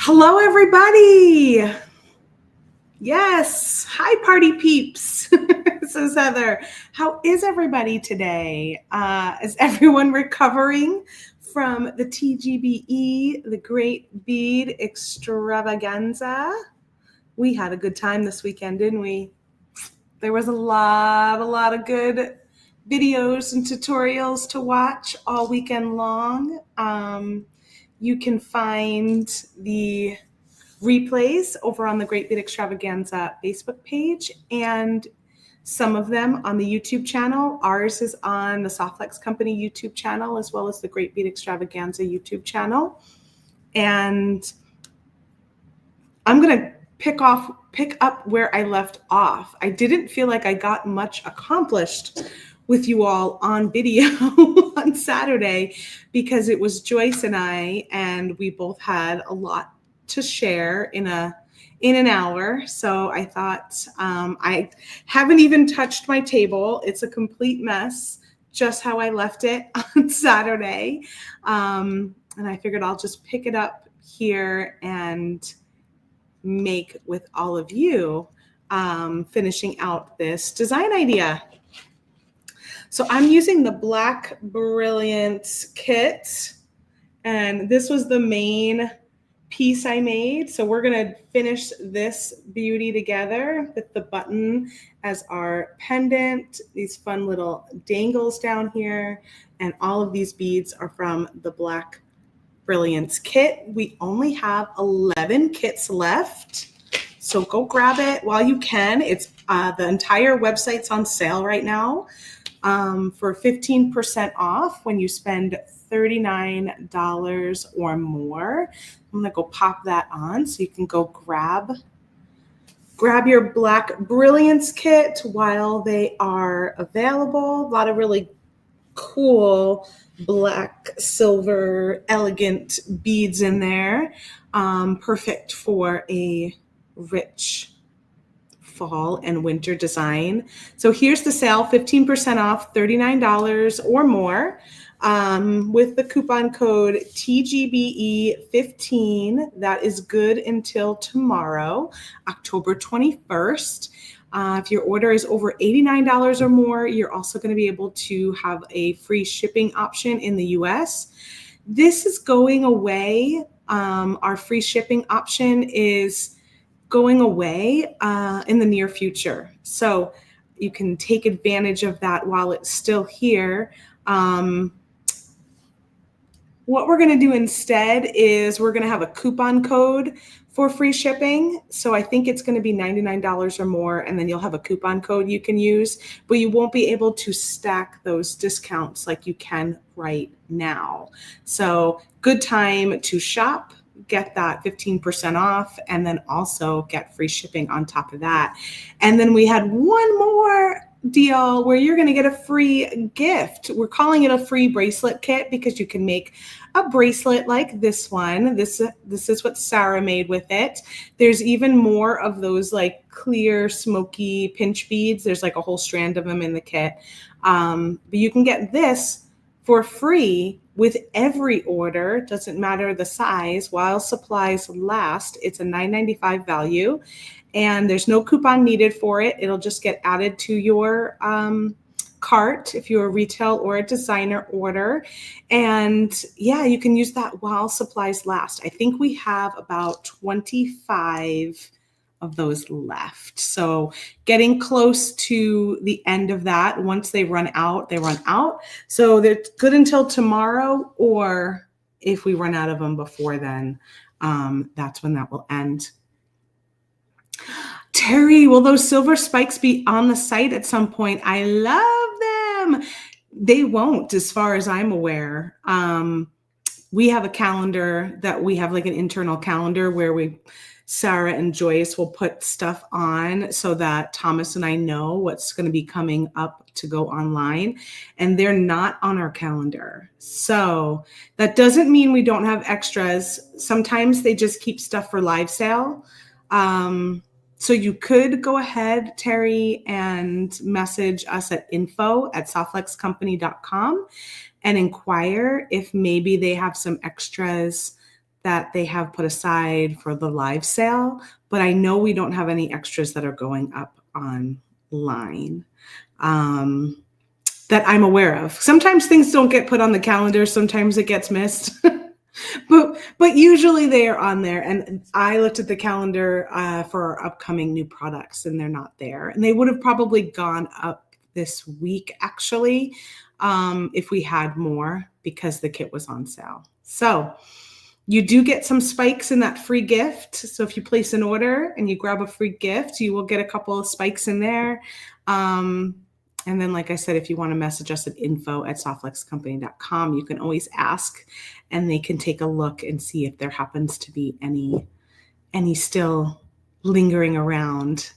Hello, everybody. Yes. Hi, party peeps. This is Heather. How is everybody today? Is everyone recovering from the TGBE, the Great Bead Extravaganza? We had a good time this weekend, didn't we? There was a lot of good videos and tutorials to watch all weekend long. You can find the replays over on the Great Bead Extravaganza Facebook page and some of them on the YouTube channel. Ours is on the Softflex Company YouTube channel as well as the Great Bead Extravaganza YouTube channel. And I'm going to pick up where I left off. I didn't feel like I got much accomplished with you all on video on Saturday because it was Joyce and I, and we both had a lot to share in an hour. So I thought I haven't even touched my table. It's a complete mess, just how I left it on Saturday. And I figured I'll just pick it up here and make with all of you, finishing out this design idea. So I'm using the black Brilliance kit, and this was the main piece I made. So we're going to finish this beauty together with the button as our pendant, these fun little dangles down here, and all of these beads are from the black Brilliance kit. We only have 11 kits left, so go grab it while you can. It's the entire website's on sale right now for 15% off when you spend $39 or more. I'm gonna go pop that on so you can go grab your black Brilliance kit while they are available. A lot of really cool black, silver, elegant beads in there. Perfect for a rich fall and winter design. So here's the sale, 15% off, $39 or more, with the coupon code TGBE15. That is good until tomorrow, October 21st. If your order is over $89 or more, you're also going to be able to have a free shipping option in the US. This is going away. Our free shipping option is going away in the near future. So you can take advantage of that while it's still here. What we're going to do instead is we're going to have a coupon code for free shipping. So I think it's going to be $99 or more, and then you'll have a coupon code you can use, but you won't be able to stack those discounts like you can right now. So good time to shop, get that 15% off, and then also get free shipping on top of that. And then we had one more deal where you're going to get a free gift. We're calling it a free bracelet kit because you can make a bracelet like this one. This is what Sarah made with it. There's even more of those like clear smoky pinch beads. There's like a whole strand of them in the kit. But you can get this for free with every order. Doesn't matter the size, while supplies last. It's a $9.95 value. And there's no coupon needed for it. It'll just get added to your cart if you're a retail or a designer order. And yeah, you can use that while supplies last. I think we have about 25 of those left. So getting close to the end of that. Once they run out, they run out. So they're good until tomorrow, or if we run out of them before then, that's when that will end. Terry, will those silver spikes be on the site at some point? I love them. They won't, as far as I'm aware. We have a calendar that we have, like an internal calendar where Sarah and Joyce will put stuff on so that Thomas and I know what's going to be coming up to go online, and they're not on our calendar. So that doesn't mean we don't have extras. Sometimes they just keep stuff for live sale. So you could go ahead, Terry, and message us at info@softflexcompany.com and inquire if maybe they have some extras that they have put aside for the live sale, but I know we don't have any extras that are going up online that I'm aware of. Sometimes things don't get put on the calendar. Sometimes it gets missed. But usually they are on there. And I looked at the calendar for our upcoming new products, and they're not there. And they would have probably gone up this week, actually, if we had more, because the kit was on sale. So you do get some spikes in that free gift. So if you place an order and you grab a free gift, you will get a couple of spikes in there. And then, like I said, if you want to message us at info@softflexcompany.com, you can always ask, and they can take a look and see if there happens to be any still lingering around.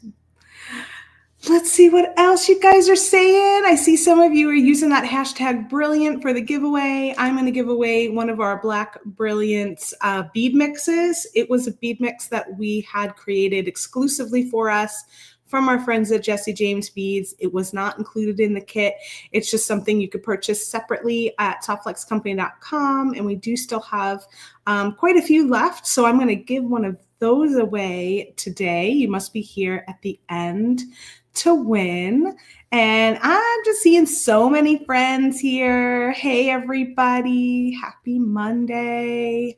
Let's see what else you guys are saying. I see some of you are using that hashtag Brilliant for the giveaway. I'm going to give away one of our Black Brilliance bead mixes. It was a bead mix that we had created exclusively for us from our friends at Jesse James Beads. It was not included in the kit. It's just something you could purchase separately at softflexcompany.com. And we do still have quite a few left. So I'm going to give one of those away today. You must be here at the end to win. And I'm just seeing so many friends here. Hey, everybody. Happy Monday.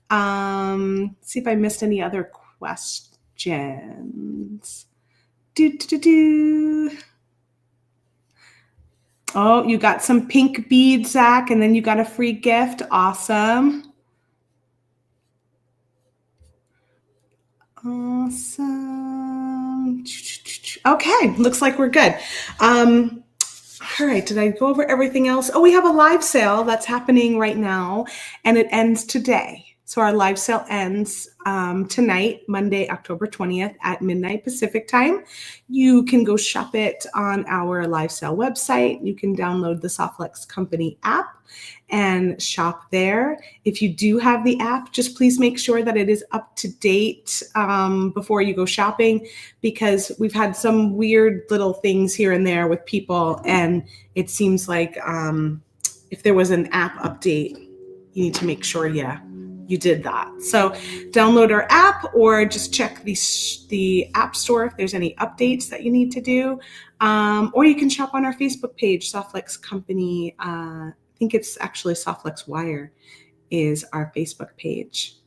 See if I missed any other questions. Oh, you got some pink beads, Zach, and then you got a free gift. Awesome. Awesome. Okay, looks like we're good. All right, did I go over everything else? Oh, we have a live sale that's happening right now, and it ends today. So our live sale ends tonight, Monday, October 20th at midnight Pacific time. You can go shop it on our live sale website. You can download the Softflex Company app and shop there. If you do have the app, just please make sure that it is up to date before you go shopping, because we've had some weird little things here and there with people, and it seems like if there was an app update, you need to make sure, you did that. So download our app, or just check the app store if there's any updates that you need to do. Or you can shop on our Facebook page, Softflex Company. I think it's actually Softflex Wire is our Facebook page.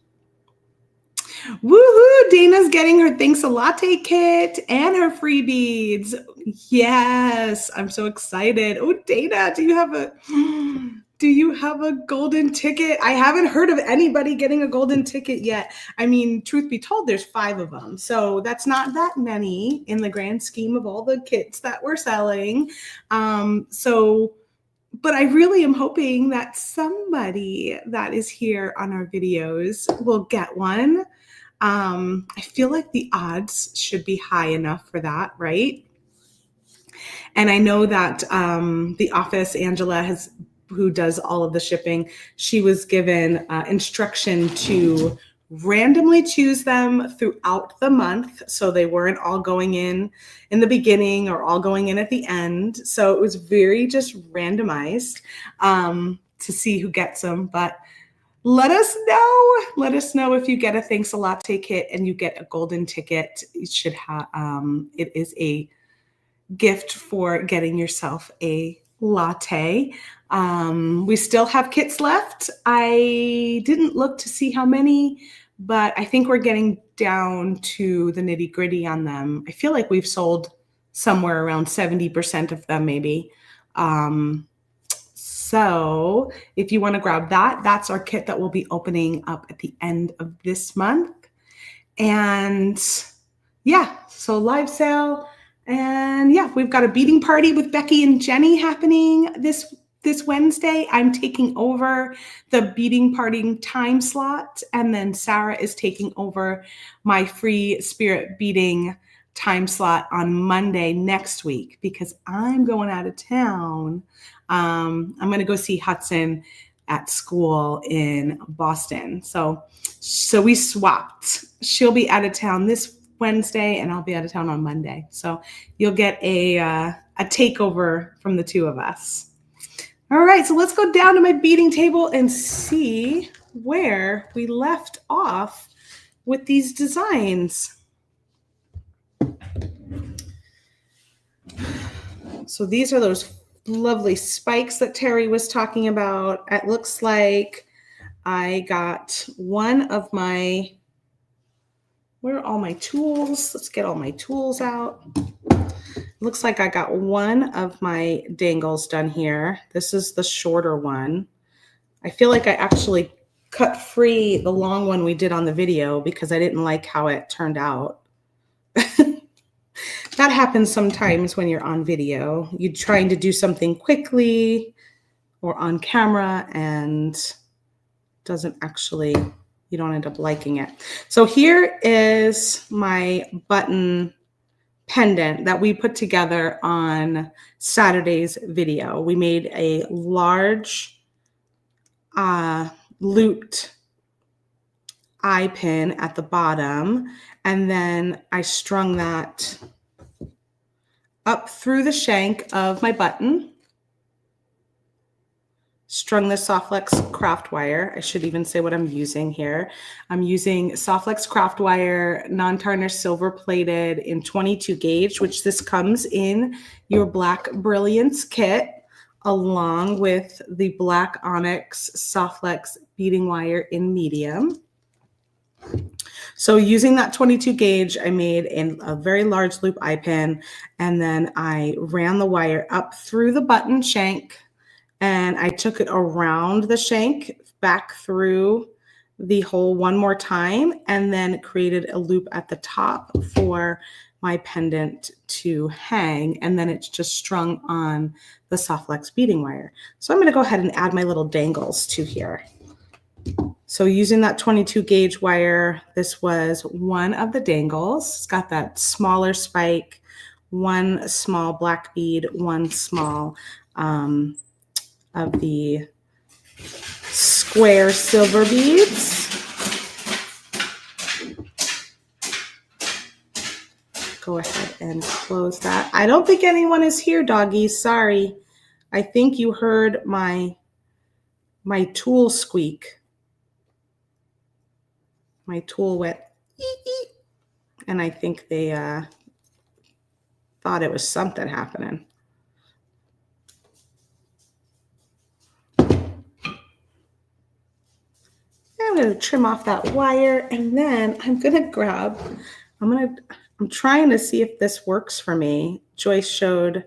Woohoo! Dana's getting her Thanks a Latte kit and her free beads. Yes, I'm so excited. Oh, Dana, do you have a golden ticket? I haven't heard of anybody getting a golden ticket yet. I mean, truth be told, there's 5 of them. So that's not that many in the grand scheme of all the kits that we're selling. But I really am hoping that somebody that is here on our videos will get one. I feel like the odds should be high enough for that, right? And I know that the office, Angela, who does all of the shipping, she was given instruction to randomly choose them throughout the month. So they weren't all going in the beginning or all going in at the end. So it was very just randomized to see who gets them. But let us know if you get a Thanks a Latte kit and you get a golden ticket. You should have it is a gift for getting yourself a latte. We still have kits left. I didn't look to see how many, but I think we're getting down to the nitty gritty on them. I feel like we've sold somewhere around 70% of them, maybe. So if you want to grab that, that's our kit that will be opening up at the end of this month. And yeah, so live sale. And yeah, we've got a beading party with Becky and Jenny happening this Wednesday. I'm taking over the beading party time slot, and then Sarah is taking over my free spirit beading time slot on Monday next week, because I'm going out of town. I'm going to go see Hudson at school in Boston. So we swapped. She'll be out of town this Wednesday, and I'll be out of town on Monday. So you'll get a takeover from the two of us. All right, so let's go down to my beading table and see where we left off with these designs. So these are those lovely spikes that Terry was talking about. It looks like I got one of my, where are all my tools? Let's get all my tools out. Looks like I got one of my dangles done here. This is the shorter one. I feel like I actually cut free the long one we did on the video because I didn't like how it turned out. That happens sometimes when you're on video. You're trying to do something quickly or on camera and doesn't actually, you don't end up liking it. So here is my button pendant that we put together on Saturday's video. We made a large looped eye pin at the bottom, and then I strung that up through the shank of my button, strung the Softflex craft wire. I should even say what I'm using here. I'm using Softflex craft wire, non-tarnished silver plated in 22 gauge, which this comes in your black Brilliance kit, along with the black Onyx Softflex beading wire in medium. So using that 22 gauge, I made a very large loop eye pin, and then I ran the wire up through the button shank, and I took it around the shank back through the hole one more time, and then created a loop at the top for my pendant to hang, and then it's just strung on the Softflex beading wire. So I'm going to go ahead and add my little dangles to here. So using that 22 gauge wire, this was one of the dangles. It's got that smaller spike, one small black bead, one small of the square silver beads. Go ahead and close that. I don't think anyone is here, doggies. Sorry. I think you heard my tool squeak. My tool went ee, and I think they thought it was something happening. I'm going to trim off that wire, and then I'm trying to see if this works for me. Joyce showed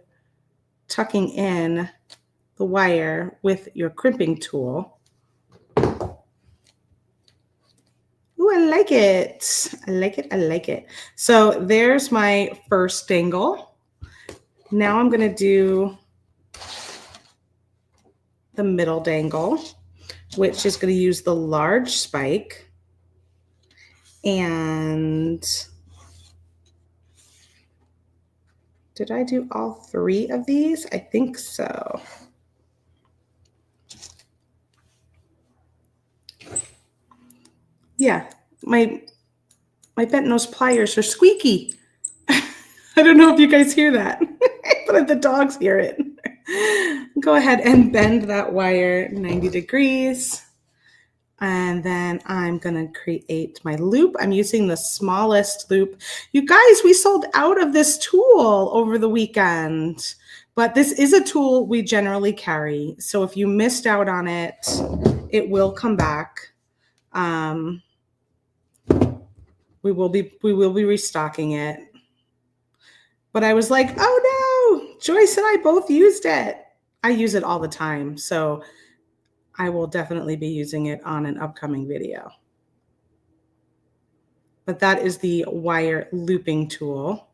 tucking in the wire with your crimping tool. Ooh, I like it. I like it. I like it. So there's my first dangle. Now I'm going to do the middle dangle, which is going to use the large spike. And did I do all three of these? I think so. Yeah, my bent nose pliers are squeaky. I don't know if you guys hear that, but the dogs hear it. Go ahead and bend that wire 90 degrees. And then I'm going to create my loop. I'm using the smallest loop. You guys, we sold out of this tool over the weekend, but this is a tool we generally carry. So if you missed out on it, it will come back. We will be restocking it. But I was like, oh no, Joyce and I both used it. I use it all the time. So I will definitely be using it on an upcoming video. But that is the wire looping tool.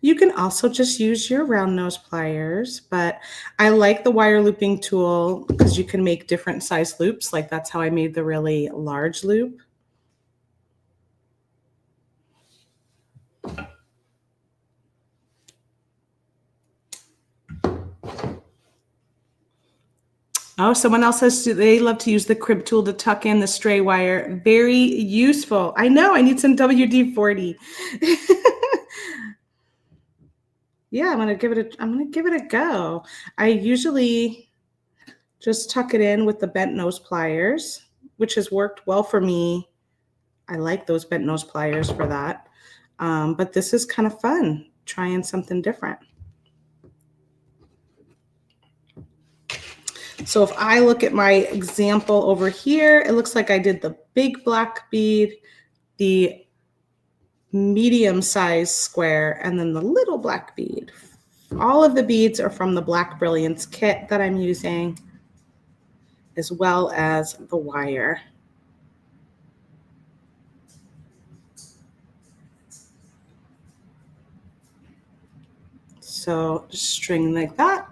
You can also just use your round nose pliers, but I like the wire looping tool because you can make different size loops. Like that's how I made the really large loop. Oh, someone else says they love to use the crib tool to tuck in the stray wire. Very useful. I know, I need some WD-40. Yeah, I'm gonna give it a go. I usually just tuck it in with the bent nose pliers. which has worked well for me. I like those bent nose pliers for that. But this is kind of fun, trying something different. So if I look at my example over here, it looks like I did the big black bead, the medium size square, and then the little black bead. All of the beads are from the Black Brilliance kit that I'm using, as well as the wire. So just string like that.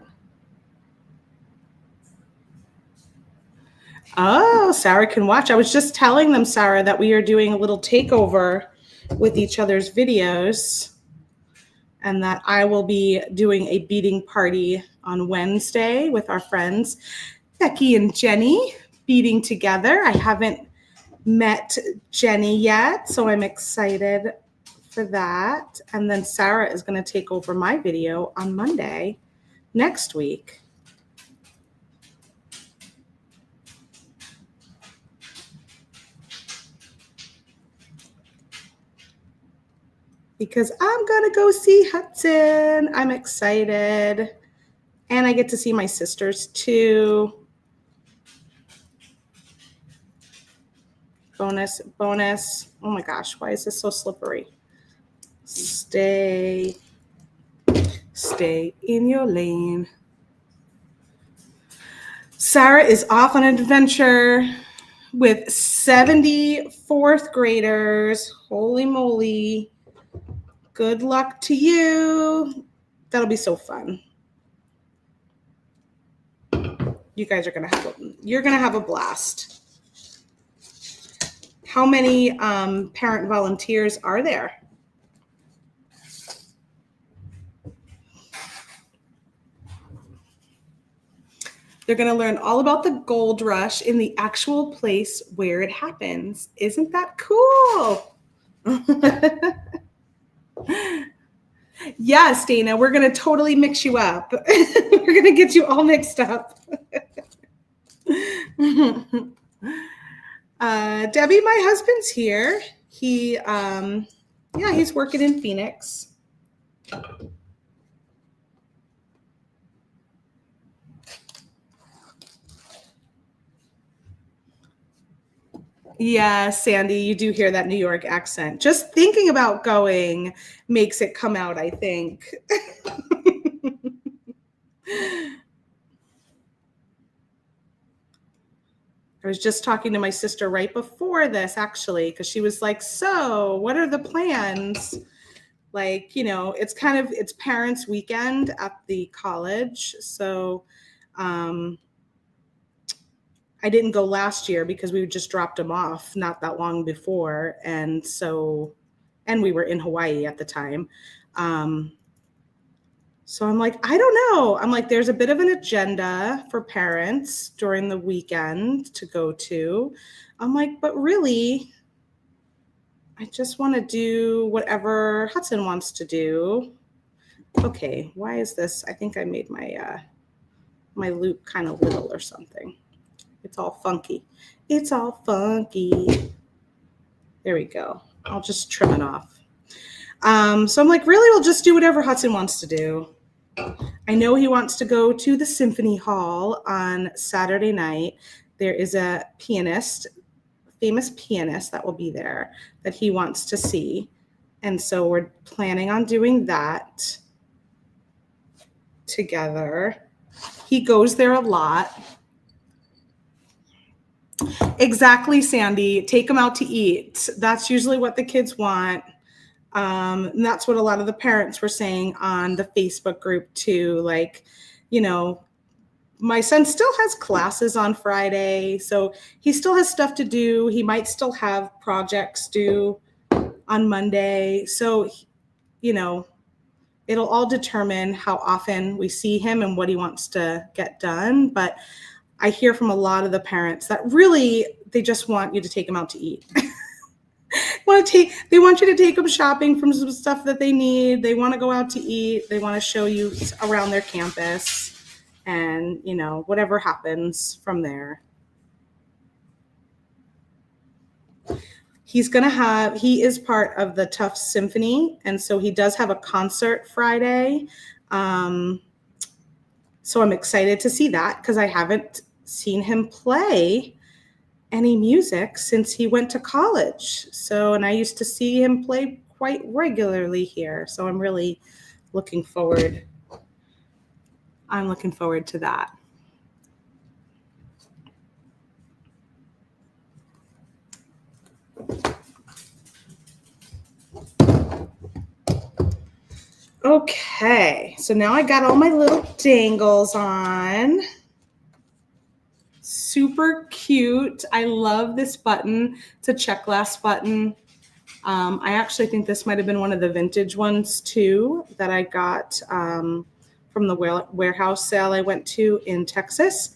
Oh, Sarah can watch. I was just telling them, Sarah, that we are doing a little takeover with each other's videos, and that I will be doing a beading party on Wednesday with our friends Becky and Jenny, beading together. I haven't met Jenny yet, so I'm excited for that. And then Sarah is going to take over my video on Monday next week. Because I'm going to go see Hudson. I'm excited. And I get to see my sisters too. Bonus, bonus. Oh my gosh, why is this so slippery? Stay in your lane. Sarah is off on an adventure with 70 fourth graders. Holy moly. Good luck to you. That'll be so fun. You guys are going to have a blast. How many parent volunteers are there? They're going to learn all about the gold rush in the actual place where it happens. Isn't that cool? Yes, Dana, we're going to totally mix you up. We're going to get you all mixed up. Debbie, my husband's here. He's working in Phoenix. Yeah, Sandy, you do hear that New York accent. Just thinking about going makes it come out, I think. I was just talking to my sister right before this, actually, because she was like, so what are the plans? Like, it's parents' weekend at the college. So I didn't go last year because we just dropped him off not that long before. And we were in Hawaii at the time. So I'm like, I don't know. I'm like, there's a bit of an agenda for parents during the weekend to go to. I'm like, but really, I just want to do whatever Hudson wants to do. Okay, why is this? I think I made my my loop kind of little or something. It's all funky. It's all funky. There we go. I'll just trim it off. So I'm like, really, we'll just do whatever Hudson wants to do. I know he wants to go to the Symphony Hall on Saturday night. There is a famous pianist that will be there that he wants to see. And so we're planning on doing that together. He goes there a lot. Exactly, Sandy. Take them out to eat. That's usually what the kids want. And that's what a lot of the parents were saying on the Facebook group too. Like, my son still has classes on Friday, so he still has stuff to do. He might still have projects due on Monday. So, it'll all determine how often we see him and what he wants to get done. But I hear from a lot of the parents that really, they just want you to take them out to eat. They want you to take them shopping from some stuff that they need. They want to go out to eat. They want to show you around their campus and, whatever happens from there. He is part of the Tufts Symphony, and so he does have a concert Friday. So I'm excited to see that because I haven't seen him play any music since he went to college. And I used to see him play quite regularly here. So I'm really looking forward. I'm looking forward to that. Okay, so now I got all my little dangles on. Super cute. I love this button. It's a check glass button. I actually think this might have been one of the vintage ones too that I got from the warehouse sale I went to in Texas.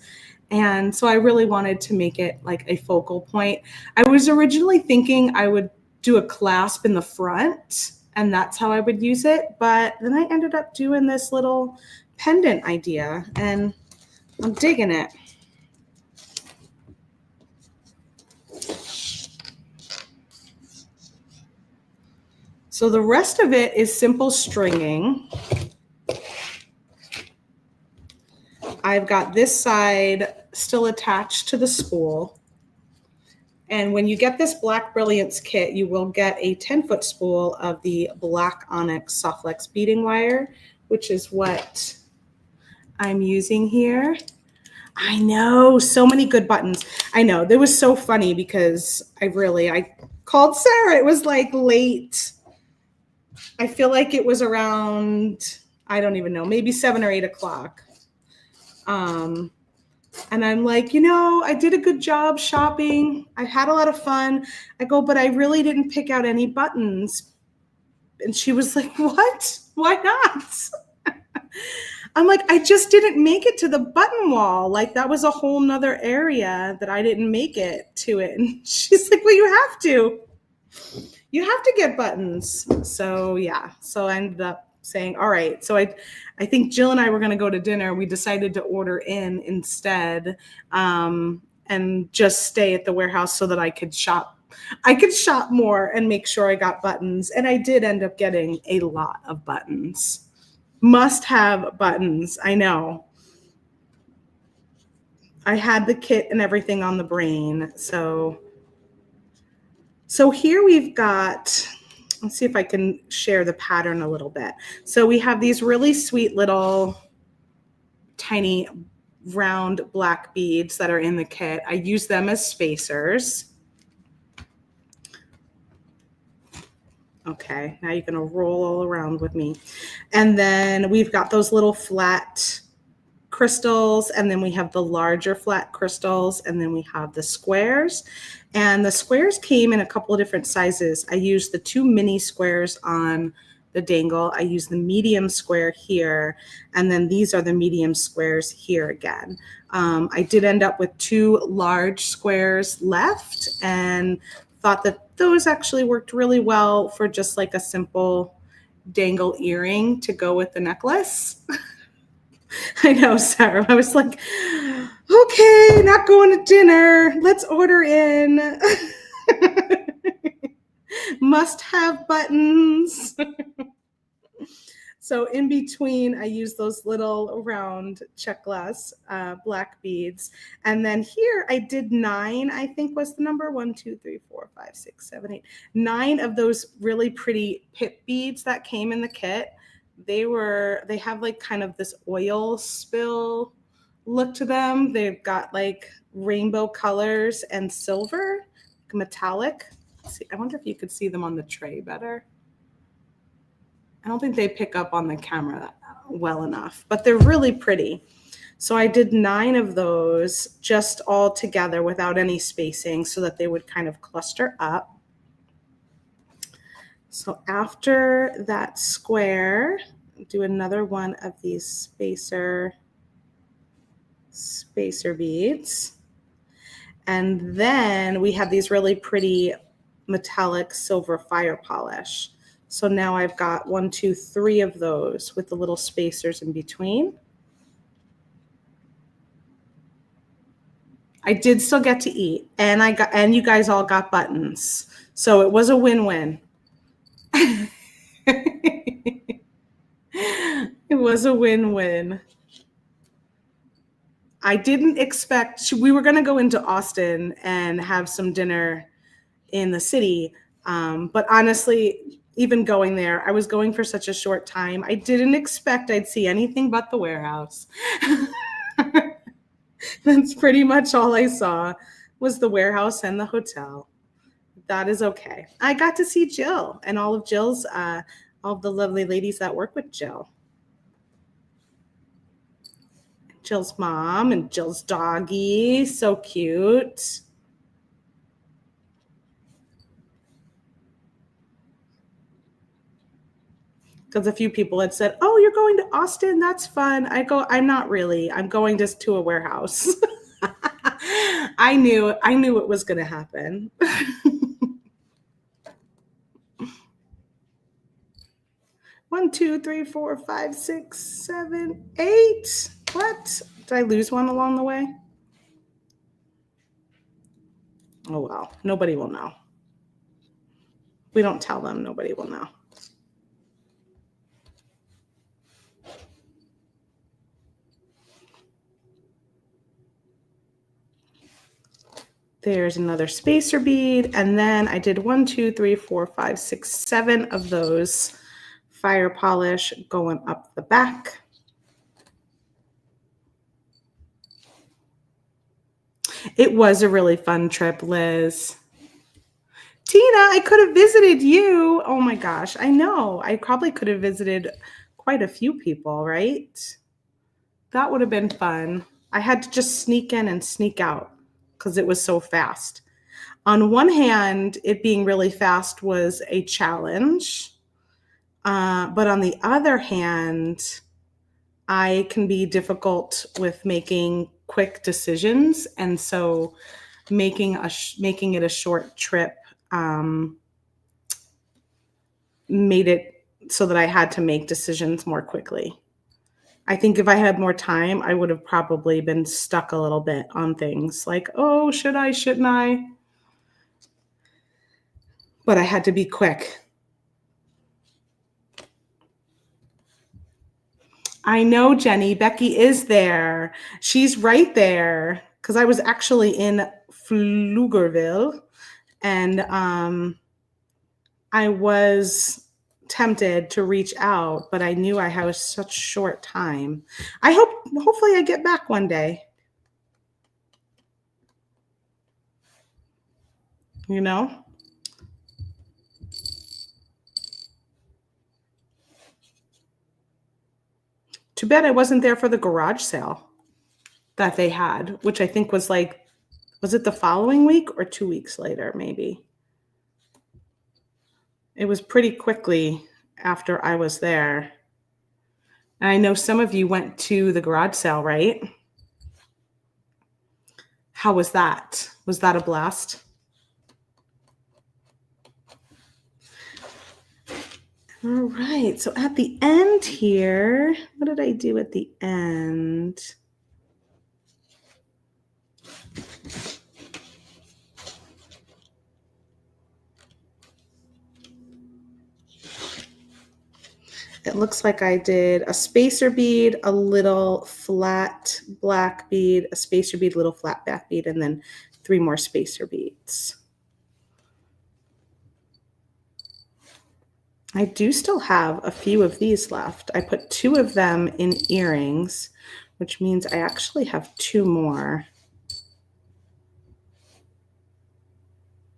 And so I really wanted to make it like a focal point. I was originally thinking I would do a clasp in the front and that's how I would use it. But then I ended up doing this little pendant idea and I'm digging it. So the rest of it is simple stringing. I've got this side still attached to the spool. And when you get this black Brilliance kit, you will get a 10-foot spool of the black onyx softflex beading wire, which is what I'm using here. I know, so many good buttons. I know, that was so funny because I called Sarah. It was like late. I feel like it was around, I don't even know, maybe 7 or 8 o'clock. And I'm like, I did a good job shopping. I had a lot of fun. I go, but I really didn't pick out any buttons. And she was like, what? Why not? I'm like, I just didn't make it to the button wall. Like that was a whole nother area that I didn't make it to it. And she's like, well, you have to. You have to get buttons. So yeah, so I ended up saying, all right. So I think Jill and I were going to go to dinner. We decided to order in instead and just stay at the warehouse so that I could shop. I could shop more and make sure I got buttons. And I did end up getting a lot of buttons. Must have buttons. I know. I had the kit and everything on the brain. So here we've got, let's see if I can share the pattern a little bit. So we have these really sweet little tiny round black beads that are in the kit. I use them as spacers. Okay, now you're gonna roll all around with me. And then we've got those little flat crystals, and then we have the larger flat crystals, and then we have the squares. And the squares came in a couple of different sizes. I used the 2 mini squares on the dangle. I used the medium square here, and then these are the medium squares here again. I did end up with 2 large squares left and thought that those actually worked really well for just like a simple dangle earring to go with the necklace. I know, Sarah. I was like, okay, not going to dinner. Let's order in. Must have buttons. So in between, I use those little round check glass black beads. And then here I did 9, I think was the number. 1, 2, 3, 4, 5, 6, 7, 8. 9 of those really pretty pip beads that came in the kit. They have like kind of this oil spill look to them. They've got like rainbow colors and silver, metallic. See, I wonder if you could see them on the tray better. I don't think they pick up on the camera well enough, but they're really pretty. So I did 9 of those just all together without any spacing so that they would kind of cluster up. So after that square, do another one of these spacer beads. And then we have these really pretty metallic silver fire polish. So now I've got 1, 2, 3 of those with the little spacers in between. I did still get to eat, and you guys all got buttons. So it was a win-win. It was a win-win. I didn't expect we were going to go into Austin and have some dinner in the city. But honestly, even going there, I was going for such a short time. I didn't expect I'd see anything but the warehouse. That's pretty much all I saw was the warehouse and the hotel. That is okay. I got to see Jill and all of the lovely ladies that work with Jill. Jill's mom and Jill's doggy. So cute. Because a few people had said, "Oh, you're going to Austin? That's fun." I go, "I'm not really. I'm going just to a warehouse." I knew it was going to happen. 1, 2, 3, 4, 5, 6, 7, 8. What? Did I lose one along the way? Oh, well, nobody will know. We don't tell them, nobody will know. There's another spacer bead. And then I did 1, 2, 3, 4, 5, 6, 7 of those fire polish going up the back. It was a really fun trip, Liz. Tina, I could have visited you. Oh my gosh, I know. I probably could have visited quite a few people, right? That would have been fun. I had to just sneak in and sneak out because it was so fast. On one hand, it being really fast was a challenge. But on the other hand, I can be difficult with making quick decisions. And so making it a short trip made it so that I had to make decisions more quickly. I think if I had more time, I would have probably been stuck a little bit on things like, oh, should I, shouldn't I? But I had to be quick. I know, Jenny. Becky is there. She's right there because I was actually in Pflugerville, and I was tempted to reach out, but I knew I had such short time. Hopefully I get back one day. You know? Too bad I wasn't there for the garage sale that they had, which I think was was it the following week or 2 weeks later, maybe? It was pretty quickly after I was there. And I know some of you went to the garage sale, right? How was that? Was that a blast? All right. So at the end here, what did I do at the end? It looks like I did a spacer bead, a little flat black bead, a spacer bead, little flat back bead, and then 3 more spacer beads. I do still have a few of these left. I put 2 of them in earrings, which means I actually have 2 more.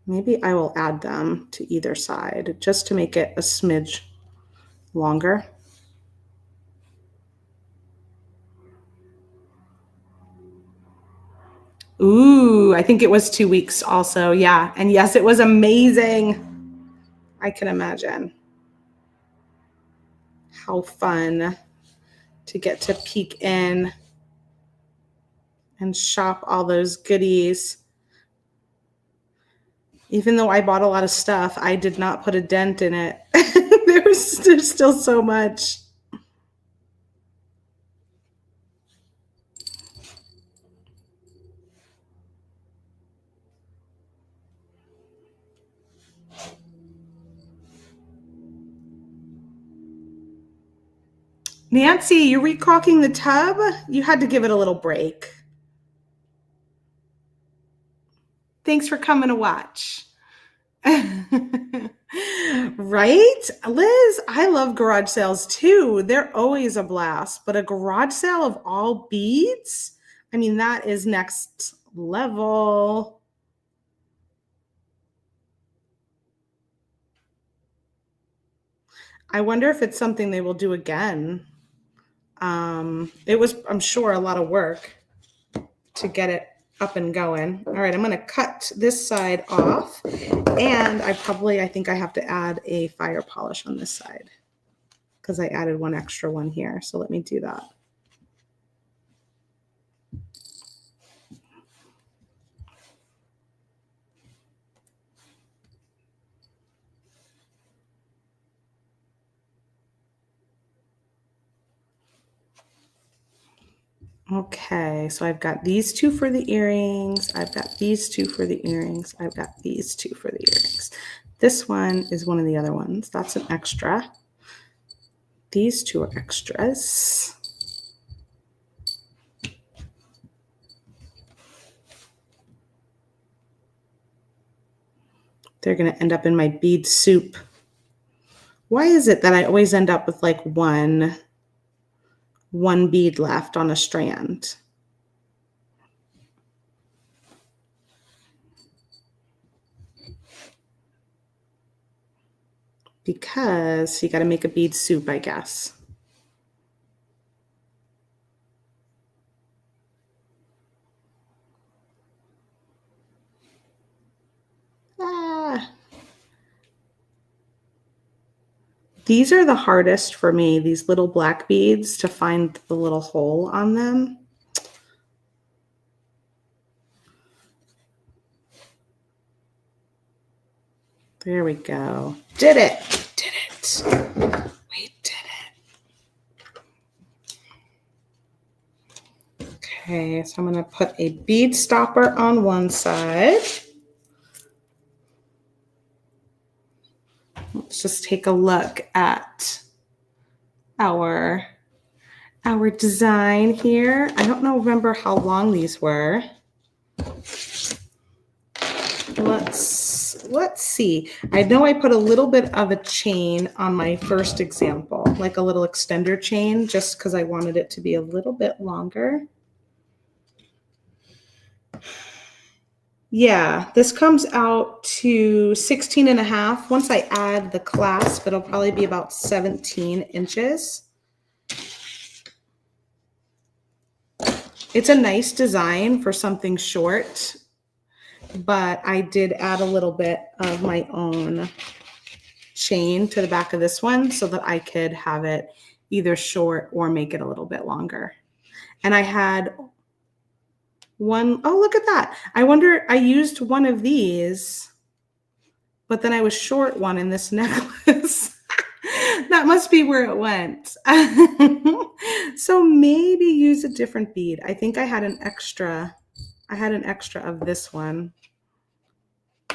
Maybe I will add them to either side just to make it a smidge longer. Ooh, I think it was 2 weeks also. Yeah. And yes, it was amazing. I can imagine how fun to get to peek in and shop all those goodies. Even though I bought a lot of stuff, I did not put a dent in it. There's still so much. Nancy, you're recalking the tub? You had to give it a little break. Thanks for coming to watch. Right? Liz, I love garage sales too. They're always a blast, but a garage sale of all beads? I mean, that is next level. I wonder if it's something they will do again. It was, I'm sure, a lot of work to get it up and going. All right, I'm going to cut this side off, and I think I have to add a fire polish on this side because I added one extra one here. So let me do that. Okay, so I've got these two for the earrings. I've got these two for the earrings. I've got these two for the earrings. This one is one of the other ones. That's an extra. These two are extras. They're going to end up in my bead soup. Why is it that I always end up with like one bead left on a strand? Because you got to make a bead soup, I guess. These are the hardest for me, these little black beads, to find the little hole on them. There we go. Did it. Did it. We did it. Okay, so I'm going to put a bead stopper on one side. Let's just take a look at our design here. I don't remember how long these were. Let's see. I know I put a little bit of a chain on my first example, like a little extender chain, just because I wanted it to be a little bit longer. Yeah, this comes out to 16 and a half. Once I add the clasp, it'll probably be about 17 inches. It's a nice design for something short, but I did add a little bit of my own chain to the back of this one so that I could have it either short or make it a little bit longer. And I had one, oh, look at that. I wonder, I used one of these, but then I was short one in this necklace. That must be where it went. So maybe use a different bead. I think I had an extra of this one.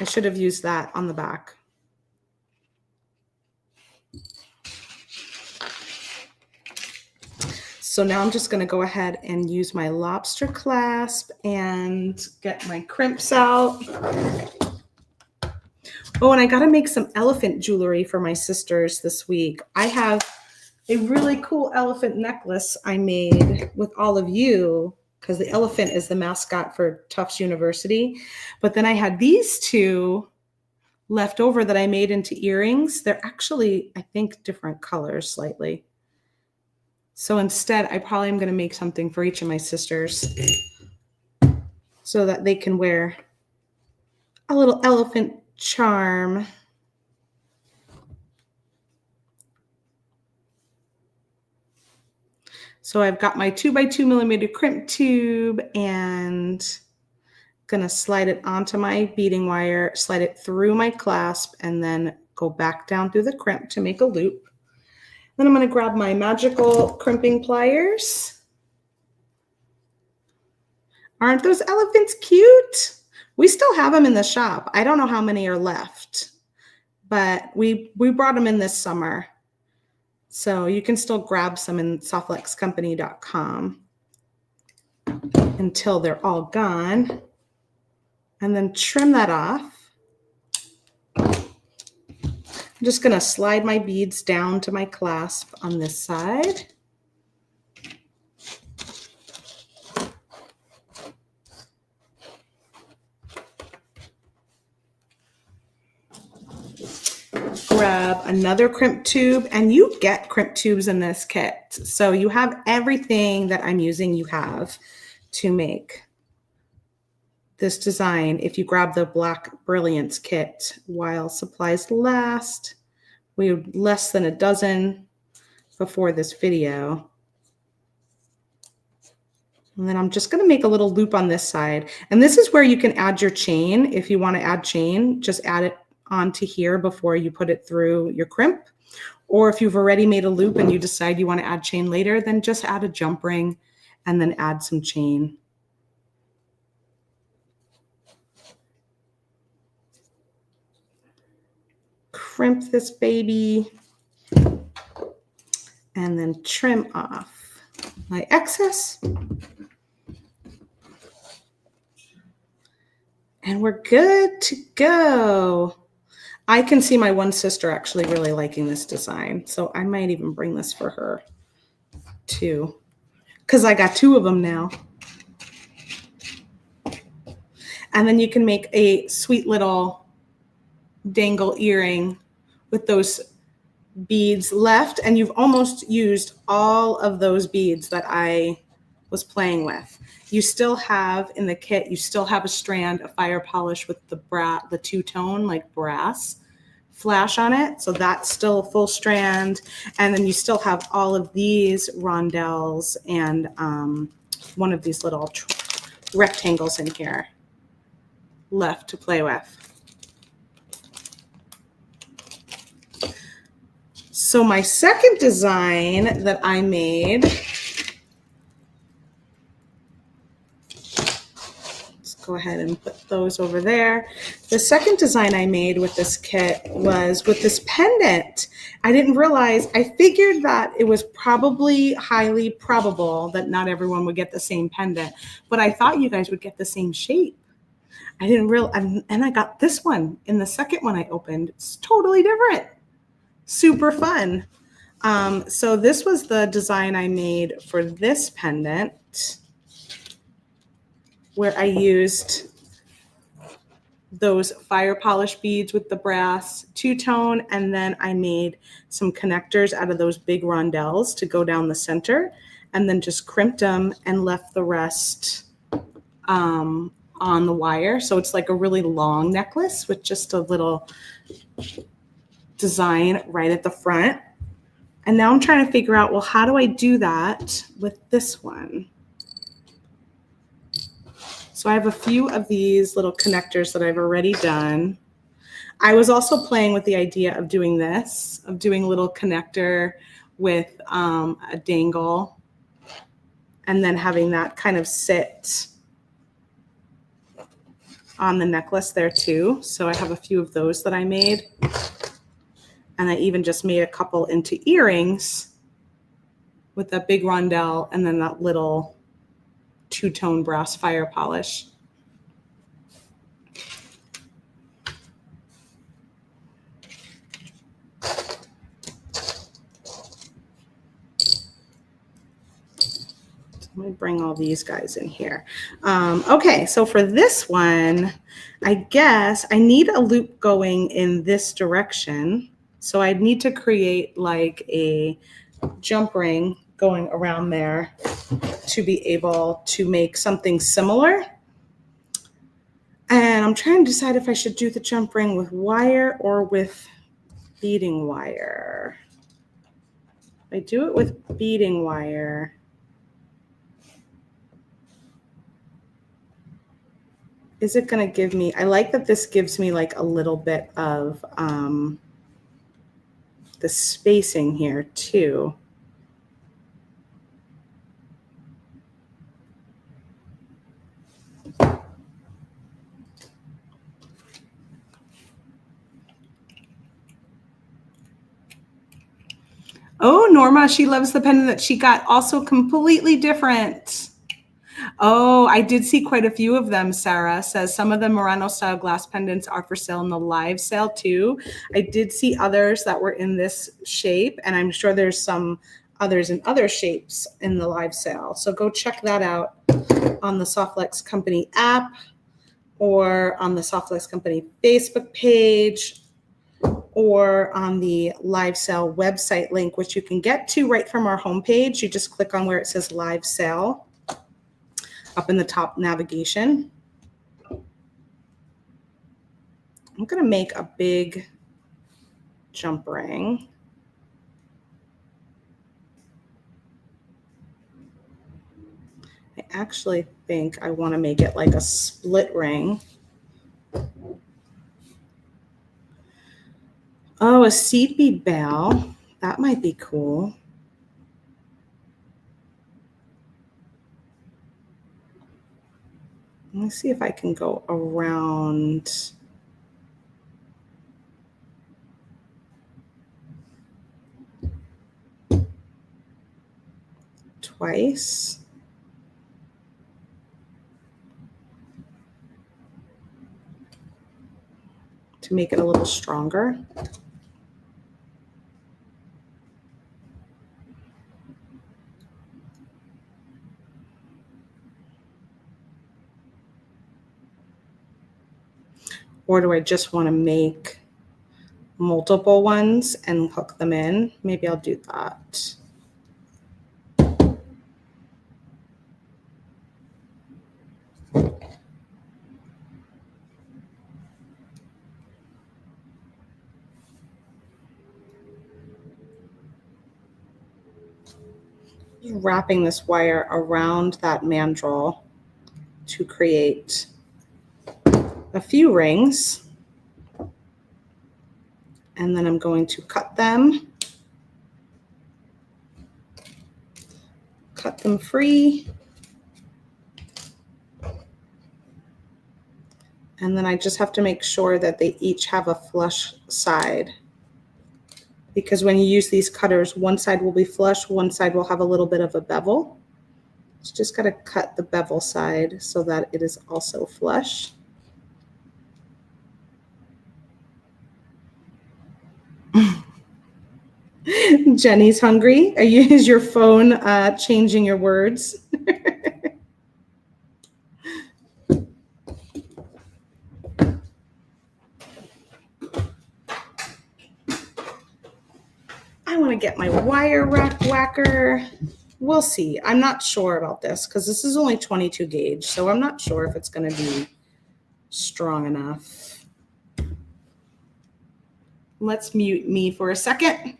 I should have used that on the back. So now I'm just going to go ahead and use my lobster clasp and get my crimps out. Oh, and I got to make some elephant jewelry for my sisters this week. I have a really cool elephant necklace I made with all of you because the elephant is the mascot for Tufts University. But then I had these two left over that I made into earrings. They're actually, I think, different colors slightly. So instead, I probably am going to make something for each of my sisters so that they can wear a little elephant charm. So I've got my 2x2 millimeter crimp tube and gonna slide it onto my beading wire, slide it through my clasp, and then go back down through the crimp to make a loop. Then I'm going to grab my magical crimping pliers. Aren't those elephants cute? We still have them in the shop. I don't know how many are left, but we brought them in this summer. So you can still grab some in softluxcompany.com until they're all gone. And then trim that off. I'm just going to slide my beads down to my clasp on this side. Grab another crimp tube, and you get crimp tubes in this kit. So you have everything that I'm using, you have to make this design. If you grab the black Brilliance kit while supplies last, we had less than a dozen before this video. And then I'm just going to make a little loop on this side. And this is where you can add your chain. If you want to add chain, just add it onto here before you put it through your crimp. Or if you've already made a loop and you decide you want to add chain later, then just add a jump ring and then add some chain. Crimp this baby and then trim off my excess. And we're good to go. I can see my one sister actually really liking this design. So I might even bring this for her too, because I got 2 of them now. And then you can make a sweet little dangle earring with those beads left. And you've almost used all of those beads that I was playing with. You still have in the kit, you still have a strand of fire polish with the two-tone like brass flash on it. So that's still a full strand. And then you still have all of these rondelles and one of these little rectangles in here left to play with. So my second design that I made, go ahead and put those over there. The second design I made with this kit was with this pendant. I didn't realize, I figured that it was probably highly probable that not everyone would get the same pendant, but I thought you guys would get the same shape. I didn't realize, and I got this one in the second one I opened. It's totally different. Super fun. So this was the design I made for this pendant, where I used those fire polish beads with the brass two-tone, and then I made some connectors out of those big rondelles to go down the center, and then just crimped them and left the rest on the wire. So it's like a really long necklace with just a little design right at the front. And now I'm trying to figure out, well, how do I do that with this one? So I have a few of these little connectors that I've already done. I was also playing with the idea of doing this, of doing a little connector with a dangle and then having that kind of sit on the necklace there too. So I have a few of those that I made. And I even just made a couple into earrings with that big rondelle and then that little two-tone brass fire polish. Let me bring all these guys in here. Okay, so for this one, I guess I need a loop going in this direction. So I'd need to create like a jump ring going around there to be able to make something similar. And I'm trying to decide if I should do the jump ring with wire or with beading wire. If I do it with beading wire, is it going to give me, I like that this gives me like a little bit of the spacing here too. Oh, Norma, she loves the pendant that she got, also completely different. Oh, I did see quite a few of them. Sarah says some of the Murano style glass pendants are for sale in the live sale too. I did see others that were in this shape, and I'm sure there's some others in other shapes in the live sale. So go check that out on the Softlex Company app or on the Softlex Company Facebook page or on the live sale website link, which you can get to right from our homepage. You just click on where it says live sale up in the top navigation. I'm going to make a big jump ring. I actually think I want to make it like a split ring. Oh, a seed bead bell. That might be cool. Let me see if I can go around. Twice. To make it a little stronger. Or do I just want to make multiple ones and hook them in? Maybe I'll do that. Wrapping this wire around that mandrel to create a few rings. And then I'm going to cut them free. And then I just have to make sure that they each have a flush side. Because when you use these cutters, one side will be flush, one side will have a little bit of a bevel. So just got to cut the bevel side so that it is also flush. Jenny's hungry. Is your phone changing your words? I want to get my wire whacker. We'll see. I'm not sure about this because this is only 22 gauge, so I'm not sure if it's going to be strong enough. Let's mute me for a second.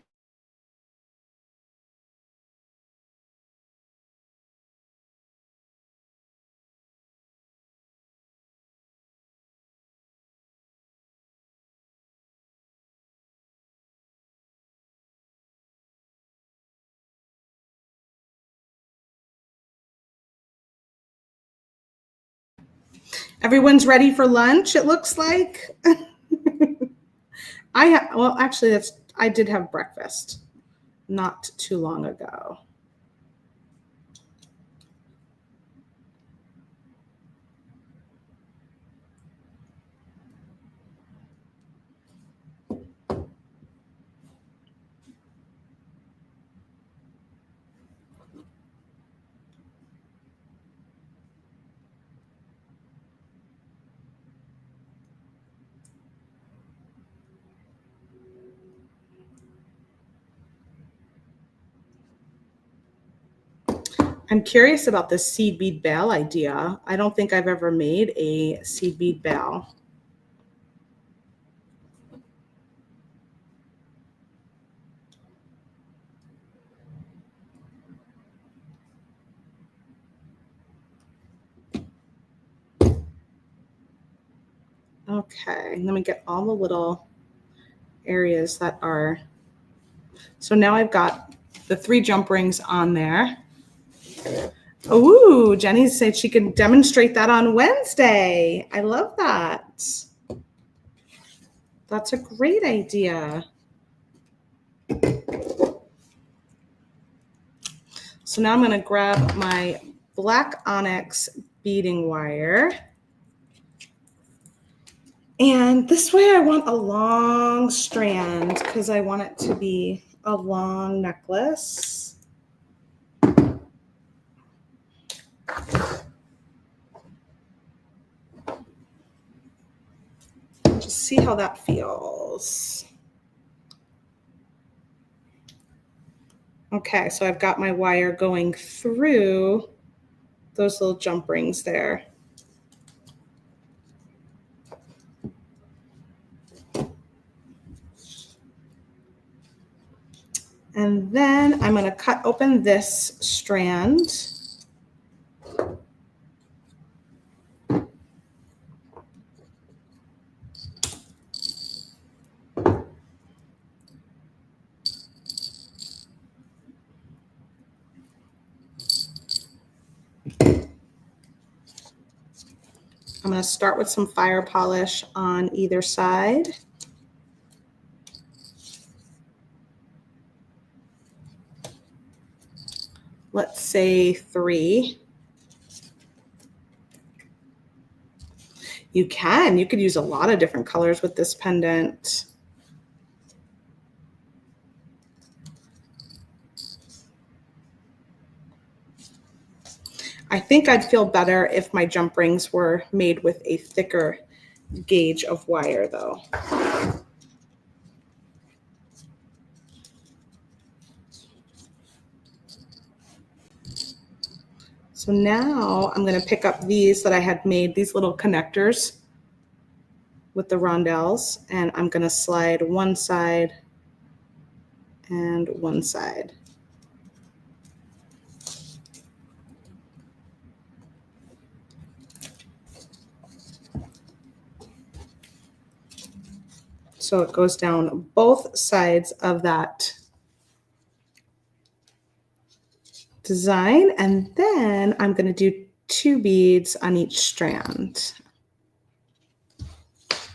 Everyone's ready for lunch, it looks like. Well, actually, I did have breakfast not too long ago. I'm curious about this seed bead bell idea. I don't think I've ever made a seed bead bell. Okay, let me get all the little areas that are. So now I've got the 3 jump rings on there. Ooh, Jenny said she could demonstrate that on Wednesday. I love that. That's a great idea. So now I'm going to grab my black onyx beading wire. And this way I want a long strand because I want it to be a long necklace. Just see how that feels. Okay, so I've got my wire going through those little jump rings there. And then I'm going to cut open this strand. I'm going to start with some fire polish on either side. Let's say 3. You could use a lot of different colors with this pendant. I think I'd feel better if my jump rings were made with a thicker gauge of wire though. So now I'm going to pick up these that I had made, these little connectors with the rondelles, and I'm going to slide one side and one side. So it goes down both sides of that design, and then I'm going to do 2 beads on each strand.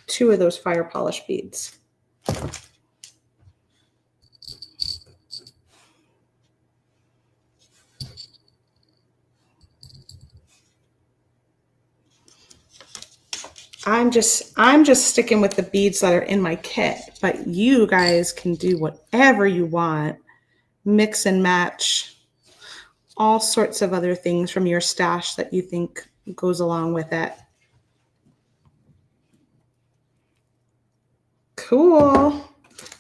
2 of those fire polish beads. I'm just sticking with the beads that are in my kit, but you guys can do whatever you want. Mix and match all sorts of other things from your stash that you think goes along with it. Cool.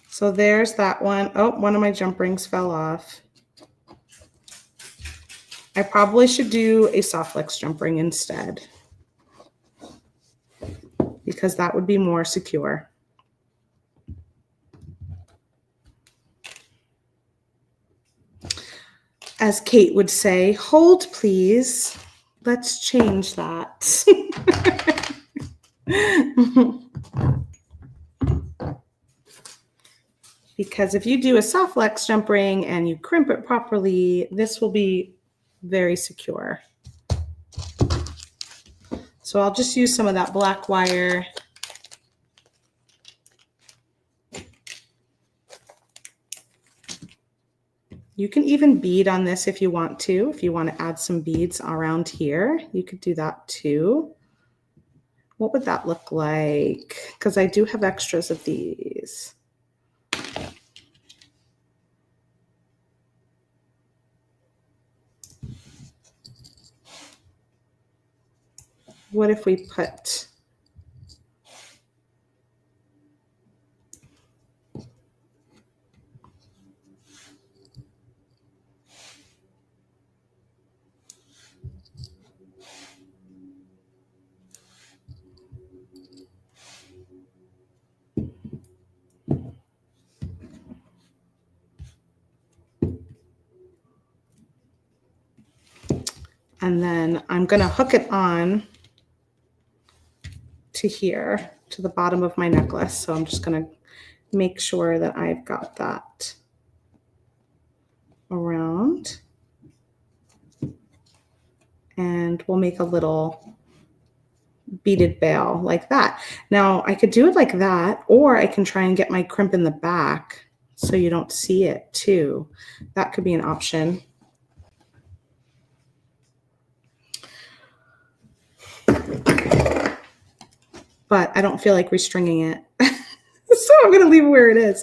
So there's that one. Oh, one of my jump rings fell off. I probably should do a soft flex jump ring instead, because that would be more secure. As Kate would say, hold please. Let's change that. Because if you do a soft flex jump ring and you crimp it properly, this will be very secure. So I'll just use some of that black wire. You can even bead on this if you want to. If you want to add some beads around here, you could do that too. What would that look like? Because I do have extras of these. What if we put and then I'm going to hook it on to here, to the bottom of my necklace. So I'm just going to make sure that I've got that around. And we'll make a little beaded bail like that. Now I could do it like that, or I can try and get my crimp in the back so you don't see it too. That could be an option. but I don't feel like restringing it. So I'm going to leave it where it is.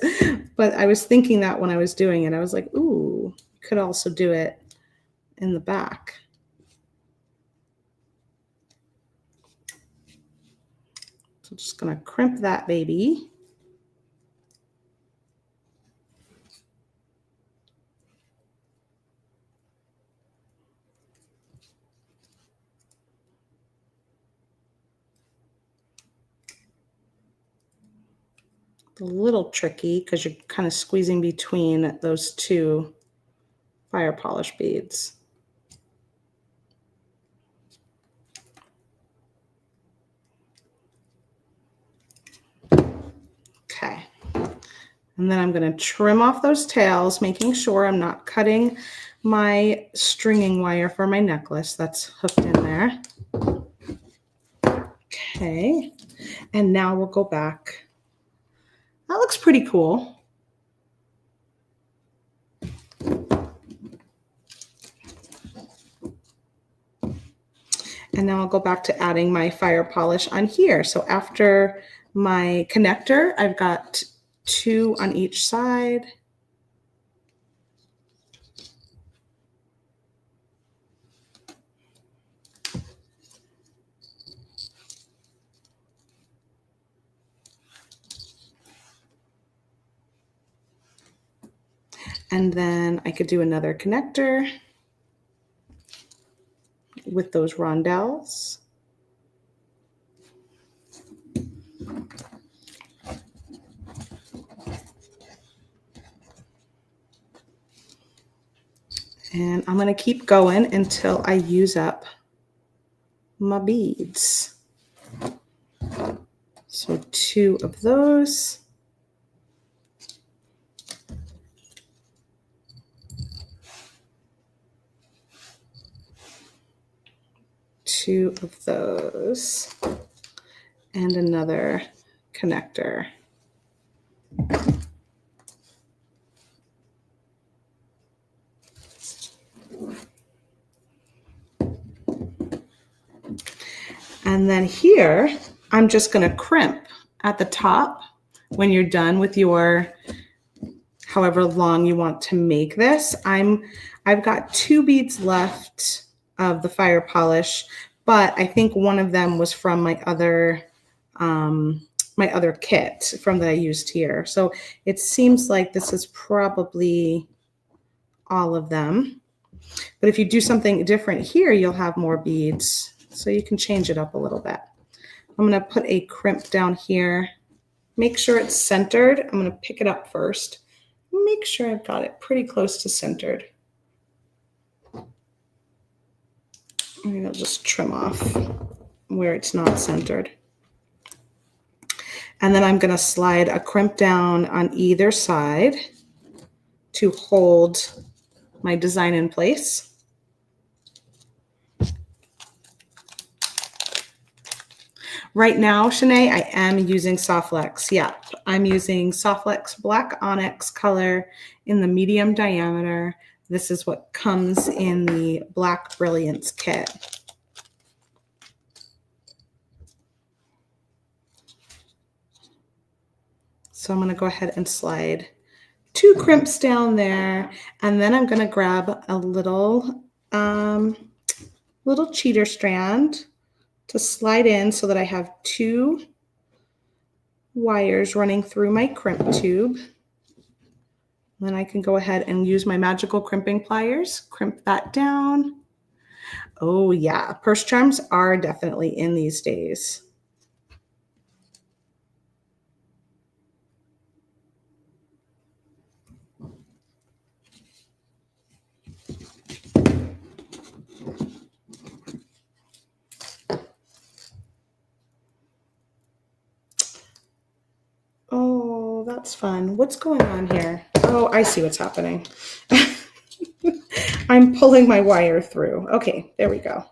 But I was thinking that when I was doing it, I was like, ooh, you could also do it in the back. So I'm just going to crimp that baby. A little tricky because you're kind of squeezing between those two fire polish beads. Okay. And then I'm going to trim off those tails, making sure I'm not cutting my stringing wire for my necklace that's hooked in there. Okay. And now we'll go back. That looks pretty cool. And now I'll go back to adding my fire polish on here. So after my connector, I've got 2 on each side. And then I could do another connector with those rondelles. And I'm going to keep going until I use up my beads. So 2 of those. Two of those. And another connector. And then here, I'm just going to crimp at the top when you're done with your however long you want to make this. I've got 2 beads left of the fire polish, but I think one of them was from my other kit from that I used here. So it seems like this is probably all of them. But if you do something different here, you'll have more beads. So you can change it up a little bit. I'm going to put a crimp down here. Make sure it's centered. I'm going to pick it up first. Make sure I've got it pretty close to centered. And I'll just trim off where it's not centered. And then I'm going to slide a crimp down on either side to hold my design in place. Right now, Shanae, I am using Softlex. Yep, I'm using Softlex Black Onyx color in the medium diameter. This is what comes in the Black Brilliance kit. So I'm going to go ahead and slide 2 crimps down there, and then I'm going to grab a little cheater strand to slide in so that I have 2 wires running through my crimp tube. Then I can go ahead and use my magical crimping pliers, crimp that down. Oh yeah, purse charms are definitely in these days. Oh, that's fun. What's going on here? Oh, I see what's happening. I'm pulling my wire through. Okay, there we go.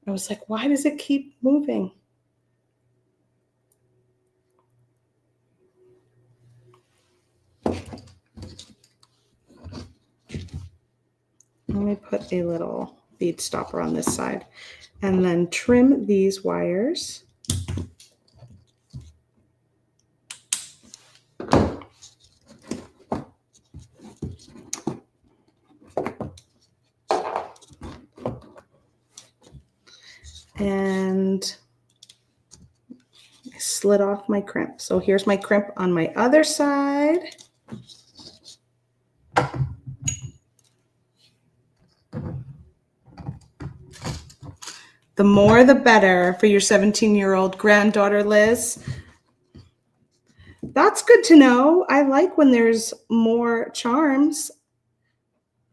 I was like, why does it keep moving? Let me put a little bead stopper on this side and then trim these wires. and I slid off my crimp. So here's my crimp on my other side. The more the better for your 17-year-old granddaughter, Liz. That's good to know. I like when there's more charms.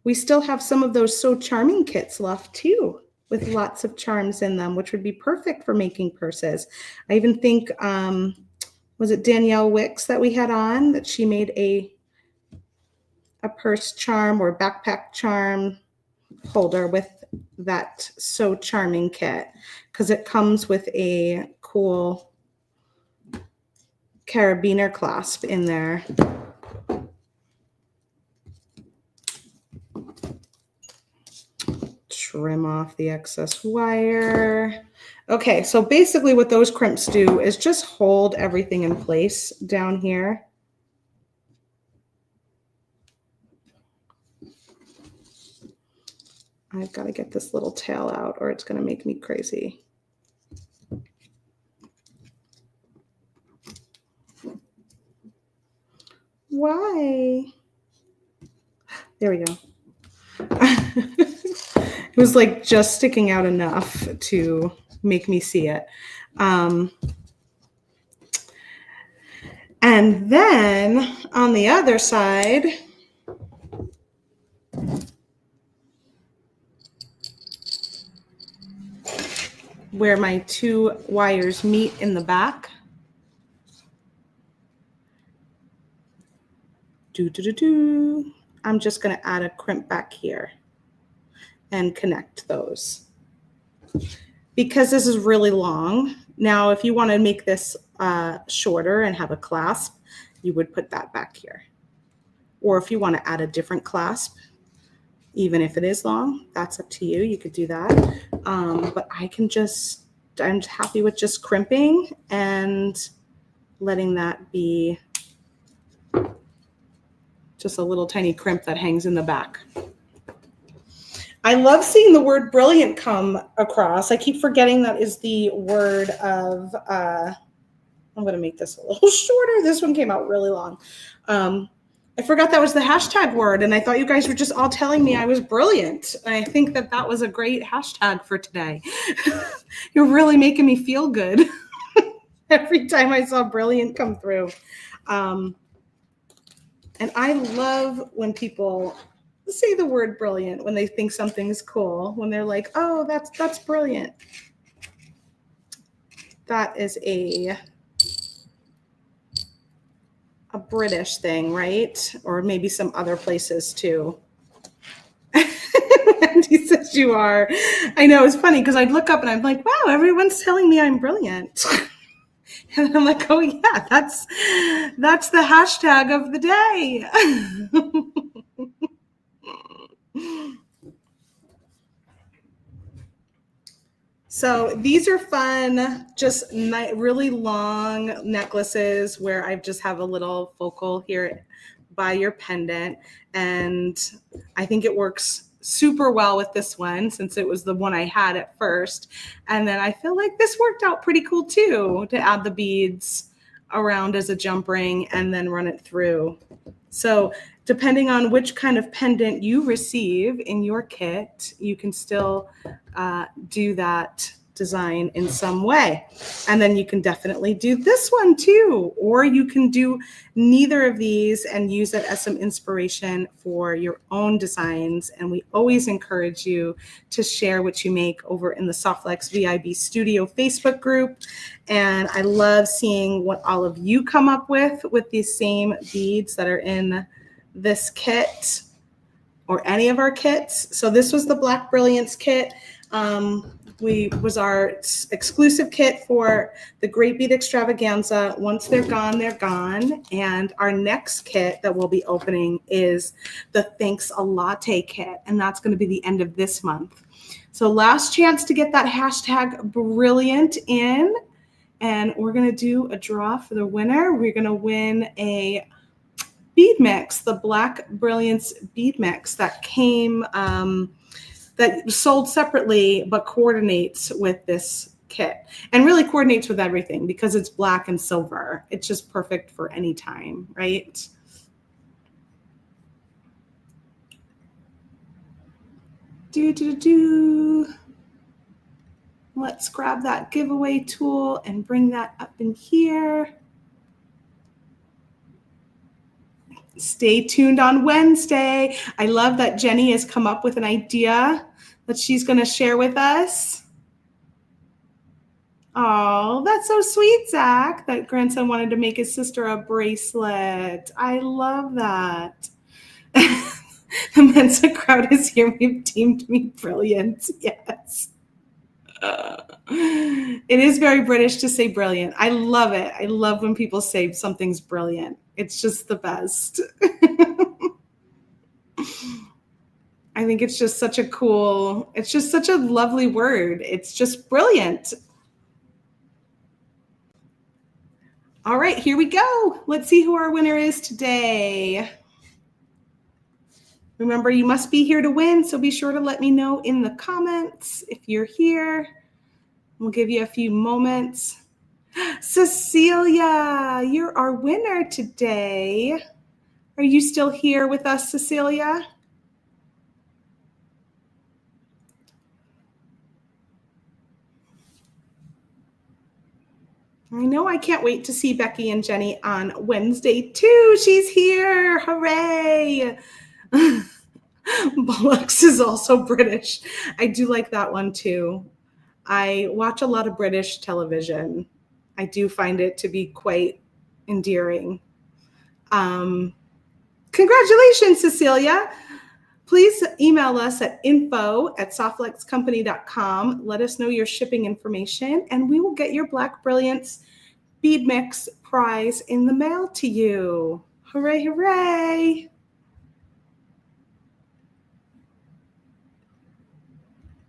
We still have some of those So Charming kits left too, with lots of charms in them, which would be perfect for making purses. I even think, was it Danielle Wicks that we had on, that she made a purse charm or backpack charm holder with that So Charming kit, because it comes with a cool carabiner clasp in there. Trim off the excess wire. Okay, so basically what those crimps do is just hold everything in place down here. I've got to get this little tail out or it's going to make me crazy. Why? There we go. It was like just sticking out enough to make me see it. And then on the other side, where my two wires meet in the back, I'm just going to add a crimp back here and connect those. Because this is really long, now if you want to make this shorter and have a clasp, you would put that back here. Or if you want to add a different clasp, even if it is long, that's up to you. You could do that. But I'm happy with just crimping and letting that be just a little tiny crimp that hangs in the back. I love seeing the word brilliant come across. I keep forgetting that is the word of, I'm going to make this a little shorter. This one came out really long. I forgot that was the hashtag word, and I thought you guys were just all telling me I was brilliant. I think that was a great hashtag for today. You're really making me feel good every time I saw brilliant come through. And I love when people say the word brilliant when they think something's cool, when they're like, oh, that's brilliant. That is a British thing, right? Or maybe some other places too. Andy says you are. I know, it's funny because I'd look up and I'm like, wow, everyone's telling me I'm brilliant. And I'm like, oh yeah, that's the hashtag of the day. So these are fun, just really long necklaces where I just have a little focal here by your pendant. And I think it works super well with this one since it was the one I had at first. And then I feel like this worked out pretty cool too, to add the beads around as a jump ring and then run it through. So depending on which kind of pendant you receive in your kit, you can still do that design in some way. And then you can definitely do this one too, or you can do neither of these and use it as some inspiration for your own designs. And we always encourage you to share what you make over in the Softlex VIB Studio Facebook group. And I love seeing what all of you come up with these same beads that are in this kit or any of our kits. So this was the Black Brilliance kit. Was our exclusive kit for the Great Bead Extravaganza. Once they're gone, they're gone. And our next kit that we'll be opening is the Thanks a Latte kit. And that's going to be the end of this month. So last chance to get that hashtag brilliant in. And we're going to do a draw for the winner. We're going to win a bead mix, the Black Brilliance bead mix that came that sold separately, but coordinates with this kit and really coordinates with everything because it's black and silver. It's just perfect for any time, right? Let's grab that giveaway tool and bring that up in here. Stay tuned on Wednesday. I love that Jenny has come up with an idea that she's going to share with us. Oh, that's so sweet, Zach, that grandson wanted to make his sister a bracelet. I love that. The Mensa crowd is here. We've deemed me brilliant. Yes. It is very British to say brilliant. I love it. I love when people say something's brilliant. It's just the best. I think it's just such a it's just such a lovely word. It's just brilliant. All right, here we go. Let's see who our winner is today. Remember, you must be here to win, so be sure to let me know in the comments if you're here. We'll give you a few moments. Cecilia, you're our winner today. Are you still here with us, Cecilia? I know I can't wait to see Becky and Jenny on Wednesday too. She's here. Hooray. Bullocks is also British. I do like that one too. I watch a lot of British television. I do find it to be quite endearing. Congratulations, Cecilia. Please email us at info@softflexcompany.com. Let us know your shipping information, and we will get your Black Brilliance bead mix prize in the mail to you. Hooray, hooray.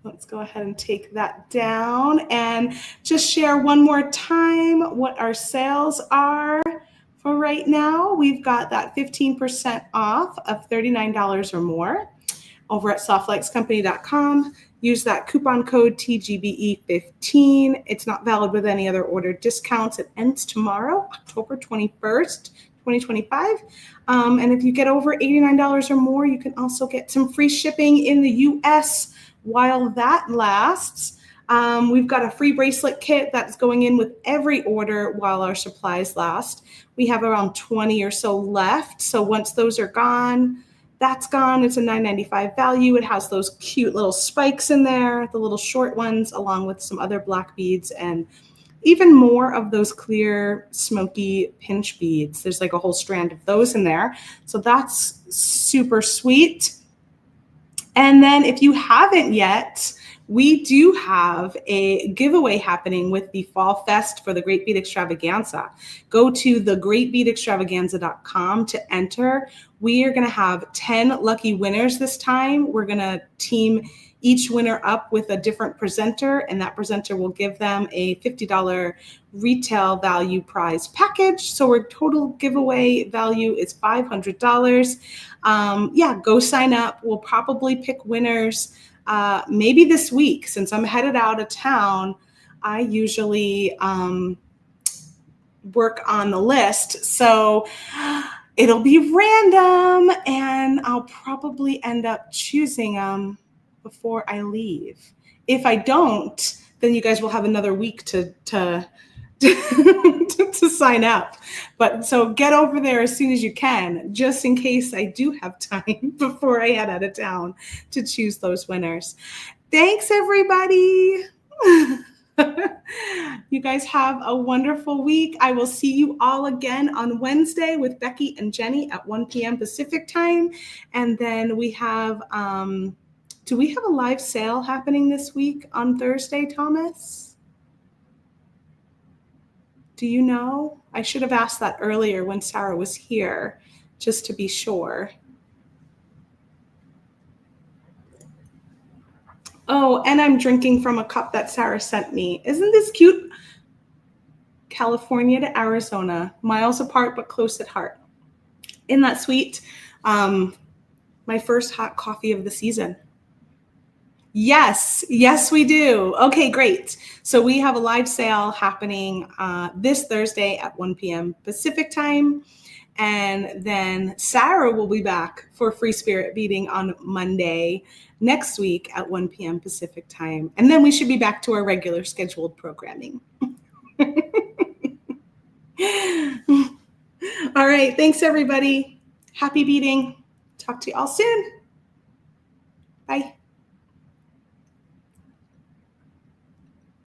Let's go ahead and take that down and just share one more time what our sales are for right now. We've got that 15% off of $39 or more over at softflexcompany.com. Use that coupon code TGBE15. It's not valid with any other order discounts. It ends tomorrow, October 21st, 2025. And if you get over $89 or more, you can also get some free shipping in the US while that lasts. We've got a free bracelet kit that's going in with every order while our supplies last. We have around 20 or so left. So once those are gone, that's gone. It's a $9.95 value. It has those cute little spikes in there, the little short ones, along with some other black beads and even more of those clear, smoky pinch beads. There's like a whole strand of those in there. So that's super sweet. And then if you haven't yet, we do have a giveaway happening with the Fall Fest for the Great Bead Extravaganza. Go to thegreatbeadextravaganza.com to enter. We are going to have 10 lucky winners this time. We're going to team each winner up with a different presenter, and that presenter will give them a $50 retail value prize package. So our total giveaway value is $500. Go sign up. We'll probably pick winners maybe this week. Since I'm headed out of town, I usually work on the list. So it'll be random, and I'll probably end up choosing them before I leave. If I don't, then you guys will have another week to sign up. But so get over there as soon as you can, just in case I do have time before I head out of town to choose those winners. Thanks, everybody. You guys have a wonderful week. I will see you all again on Wednesday with Becky and Jenny at 1 p.m. Pacific time. And then we have, do we have a live sale happening this week on Thursday, Thomas? Do you know? I should have asked that earlier when Sarah was here, just to be sure. Oh, and I'm drinking from a cup that Sarah sent me. Isn't this cute? California to Arizona, miles apart but close at heart. Isn't that sweet? My first hot coffee of the season. Yes, yes, we do. Okay, great. So we have a live sale happening this Thursday at 1 p.m. Pacific time. And then Sarah will be back for Free Spirit Beading on Monday next week at 1 p.m. Pacific time. And then we should be back to our regular scheduled programming. All right. Thanks, everybody. Happy beading. Talk to you all soon. Bye.